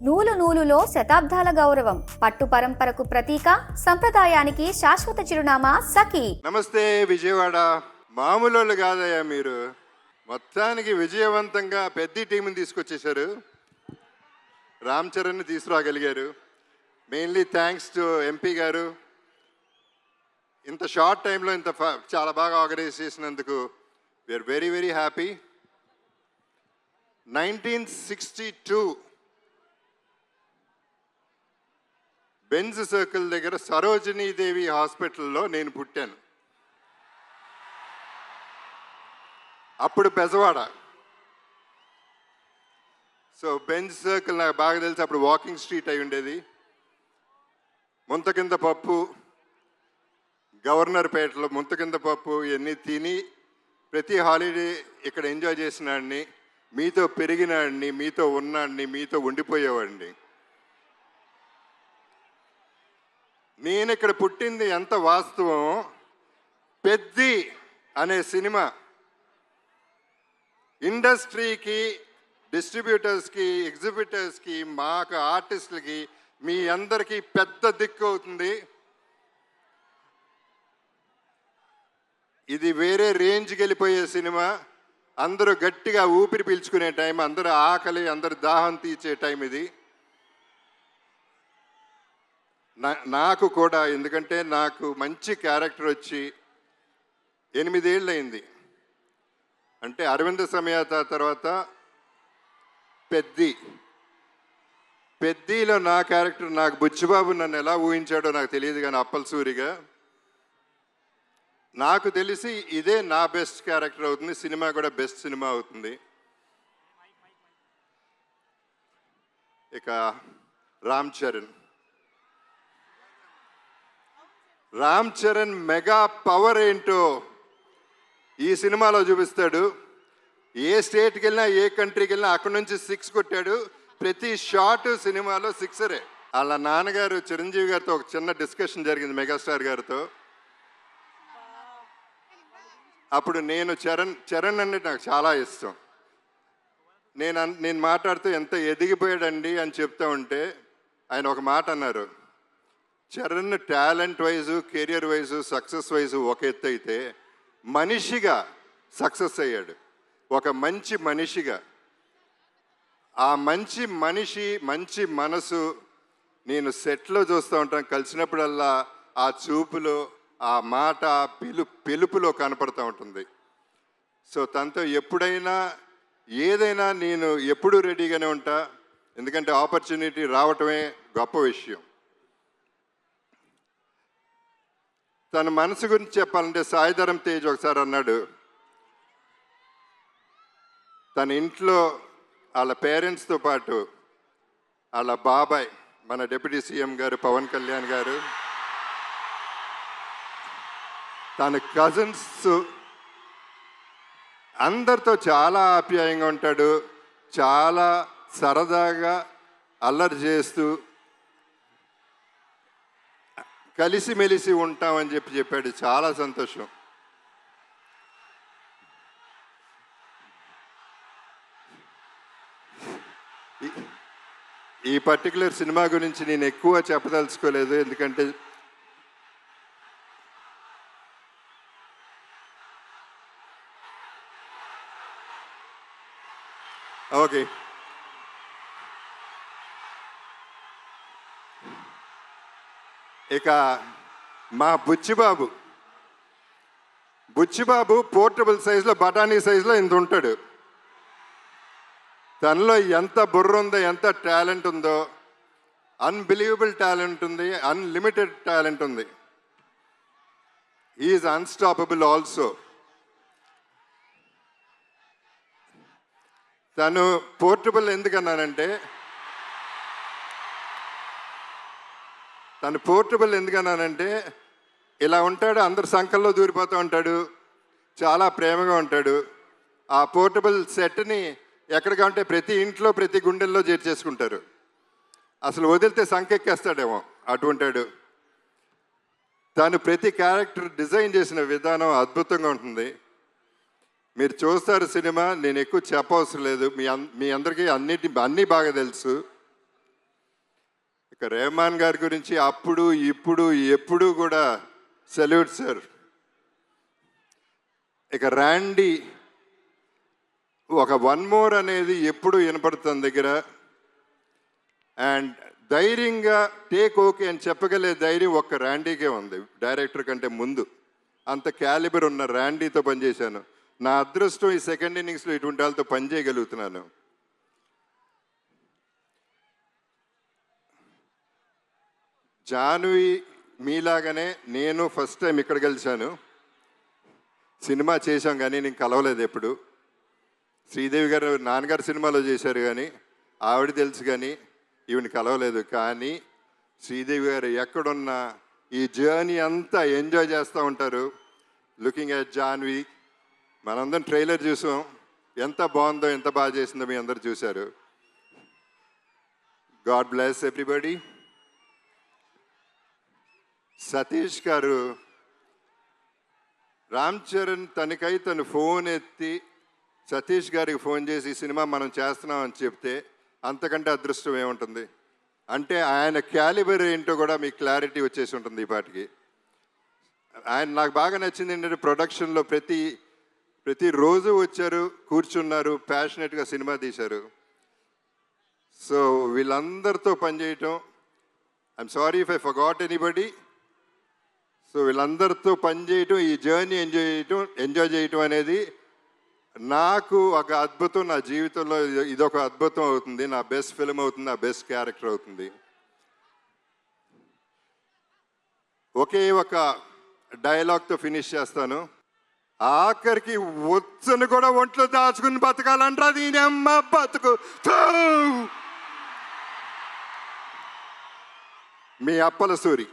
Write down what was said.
నూలు నూలులో శతాబ్దాల గౌరవం, పట్టు పరంపరకు ప్రతీక, సంప్రదాయానికి శాశ్వత చిరునామా సఖీ. నమస్తే విజయవాడ. మామూలు కాదయ్యా మీరు. మొత్తానికి విజయవంతంగా పెద్ద టీంని తీసుకొచ్చేశారు. రామ్ చరణ్ని తీసుకురాగలిగారు. మెయిన్లీ థ్యాంక్స్ టు ఎంపీ గారు. ఇంత షార్ట్ టైంలో ఇంత చాలా బాగా ఆర్గనైజ్ చేసినందుకు we are very very happy. 1962 Benz circle దగ్గర సరోజినీదేవి హాస్పిటల్లో నేను పుట్టాను. అప్పుడు బెజవాడ. సో బెంజ్ సర్కిల్ నాకు బాగా తెలిసి అప్పుడు వాకింగ్ స్ట్రీట్ అయి ఉండేది. ముంత కింద పప్పు, గవర్నర్ పేటలో ముంత కింద పప్పు ఇవన్నీ తిని ప్రతి హాలిడే ఇక్కడ ఎంజాయ్ చేసినాడిని, మీతో పెరిగినాడిని, మీతో ఉన్నాడిని, మీతో ఉండిపోయేవాడిని. నేను ఇక్కడ పుట్టింది ఎంత వాస్తవం. పెద్ది అనే సినిమా ఇండస్ట్రీకి, డిస్ట్రిబ్యూటర్స్కి, ఎగ్జిబిటర్స్కి, మాకు ఆర్టిస్టులకి, మీ అందరికీ పెద్ద దిక్కు అవుతుంది. ఇది వేరే రేంజ్కి వెళ్ళిపోయే సినిమా. అందరూ గట్టిగా ఊపిరి పీల్చుకునే టైం, అందరూ ఆకలి, అందరు దాహం తీర్చే టైం ఇది. నాకు కూడా, ఎందుకంటే నాకు మంచి క్యారెక్టర్ వచ్చి 8 ఏళ్ళు అయింది. అంటే అరవింద సమేత తర్వాత పెద్దిలో నా క్యారెక్టర్, నాకు బుచ్చిబాబు నన్ను ఎలా ఊహించాడో నాకు తెలియదు, కానీ అప్పలసూరిగా నాకు తెలిసి ఇదే నా బెస్ట్ క్యారెక్టర్ అవుతుంది. సినిమా కూడా బెస్ట్ సినిమా అవుతుంది. ఇక రామ్ చరణ్ మెగా పవర్ ఏంటో ఈ సినిమాలో చూపిస్తాడు. ఏ స్టేట్కి వెళ్ళినా, ఏ కంట్రీకి వెళ్ళినా అక్కడి నుంచి 6 కొట్టాడు. ప్రతి షాట్ సినిమాలో 6రే. వాళ్ళ నాన్నగారు చిరంజీవి గారితో ఒక చిన్న డిస్కషన్ జరిగింది, మెగాస్టార్ గారితో. అప్పుడు నేను చరణ్ అంటే నాకు చాలా ఇష్టం. నేను మాట్లాడుతూ ఎంత ఎదిగిపోయాడండి అని చెప్తా ఉంటే ఆయన ఒక మాట అన్నారు, Charan talent wise, career wise, success wise ఒక ఎత్తు అయితే మనిషిగా సక్సెస్ అయ్యాడు. ఒక మంచి మనిషిగా, ఆ మంచి మనిషి, మంచి మనసు నేను సెట్లో చూస్తూ ఉంటాను. కలిసినప్పుడల్లా ఆ చూపులో, ఆ మాట, పిలుపులో కనపడుతూ ఉంటుంది. సో తనతో ఎప్పుడైనా ఏదైనా నేను ఎప్పుడూ రెడీగానే ఉంటా. ఎందుకంటే ఆపర్చునిటీ రావటమే గొప్ప విషయం. తన మనసు గురించి చెప్పాలంటే సాయిధరం తేజ్ ఒకసారి అన్నాడు, తన ఇంట్లో వాళ్ళ పేరెంట్స్తో పాటు వాళ్ళ బాబాయ్, మన డిప్యూటీ సీఎం గారు పవన్ కళ్యాణ్ గారు, తన కజిన్స్ అందరితో చాలా ఆప్యాయంగా ఉంటాడు. చాలా సరదాగా అల్లరి చేస్తూ కలిసిమెలిసి ఉంటామని చెప్పాడు. చాలా సంతోషం. ఈ పర్టికులర్ సినిమా గురించి నేను ఎక్కువ చెప్పదలుచుకోలేదు, ఎందుకంటే ఓకే. ఇక మా బుచ్చిబాబు పోర్టబుల్ సైజులో, బఠానీ సైజులో ఇంత ఉంటాడు. తనలో ఎంత బుర్ర ఉందో, ఎంత టాలెంట్ ఉందో, అన్బిలీవబుల్ టాలెంట్ ఉంది, అన్లిమిటెడ్ టాలెంట్ ఉంది. Is unstoppable also. తను పోర్టబుల్ ఎందుకన్నానంటే, ఇలా ఉంటాడు, అందరు సంకల్లో దూరిపోతూ ఉంటాడు, చాలా ప్రేమగా ఉంటాడు. ఆ పోర్టబుల్ సెట్ని ఎక్కడికంటే ప్రతి ఇంట్లో, ప్రతి గుండెల్లో చేర్చేసుకుంటారు. అసలు వదిలితే సంకెక్కేస్తాడేమో అటువంటాడు. తను ప్రతి క్యారెక్టర్ డిజైన్ చేసిన విధానం అద్భుతంగా ఉంటుంది. మీరు చూస్తారు సినిమా, నేను ఎక్కువ చెప్పవసరం లేదు, మీ అందరికీ అన్నీ బాగా తెలుసు. ఇక రెహమాన్ గారి గురించి అప్పుడు ఇప్పుడు ఎప్పుడు కూడా సెల్యూట్ సార్. ఇక ర్యాండీ ఒక వన్ మోర్ అనేది ఎప్పుడు వినపడుతుంది దగ్గర. అండ్ ధైర్యంగా టేక్ ఓకే అని చెప్పగలే ధైర్యం ఒక్క ర్యాండీకే ఉంది డైరెక్టర్ కంటే ముందు. అంత క్యాలిబర్ ఉన్న ర్యాండీతో పనిచేశాను. నా అదృష్టం ఈ సెకండ్ ఇన్నింగ్స్లో ఇటువంటి వాళ్ళతో పనిచేయగలుగుతున్నాను. జాన్వి మీలాగానే నేను ఫస్ట్ టైం ఇక్కడ కలిశాను. సినిమా చేశాం కానీ నేను కలవలేదు ఎప్పుడు. శ్రీదేవి గారు నాన్నగారు సినిమాలో చేశారు కానీ ఆవిడ తెలుసు కానీ ఈవిని కలవలేదు. కానీ శ్రీదేవి గారు ఎక్కడున్నా ఈ జర్నీ అంతా ఎంజాయ్ చేస్తూ ఉంటారు. లుకింగ్ అట్ జాన్వి, మనందరం ట్రైలర్ చూసాం, ఎంత బాగుందో ఎంత బాగా చేసిందో మీ అందరు చూశారు. God bless everybody. సతీష్ గారు, రామ్ చరణ్ తను ఫోన్ ఎత్తి సతీష్ గారికి ఫోన్ చేసి ఈ సినిమా మనం చేస్తున్నాం అని చెప్తే అంతకంటే అదృష్టం ఏముంటుంది. అంటే ఆయన క్యాలిబర్ ఏంటో కూడా మీకు క్లారిటీ వచ్చేసి ఉంటుంది ఈ పాటికి. ఆయన నాకు బాగా నచ్చింది ఏంటంటే ప్రొడక్షన్లో ప్రతిరోజు వచ్చారు, కూర్చున్నారు, ప్యాషనెట్గా సినిమా తీశారు. సో వీళ్ళందరితో పనిచేయటం, I'm sorry if I forgot anybody. So వీళ్ళందరితో పనిచేయటం, ఈ జర్నీ ఎంజాయ్ చేయటం అనేది నాకు ఒక అద్భుతం. నా జీవితంలో ఇదొక అద్భుతం అవుతుంది. నా బెస్ట్ ఫిల్మ్ అవుతుంది, నా బెస్ట్ క్యారెక్టర్ అవుతుంది. ఒకే ఒక డైలాగ్తో ఫినిష్ చేస్తాను. ఆఖరికి వచ్చను కూడా ఒంట్లో దాచుకుని బతకాలంటారా దీని అమ్మ బతుకు. మీ అప్పల సూరి.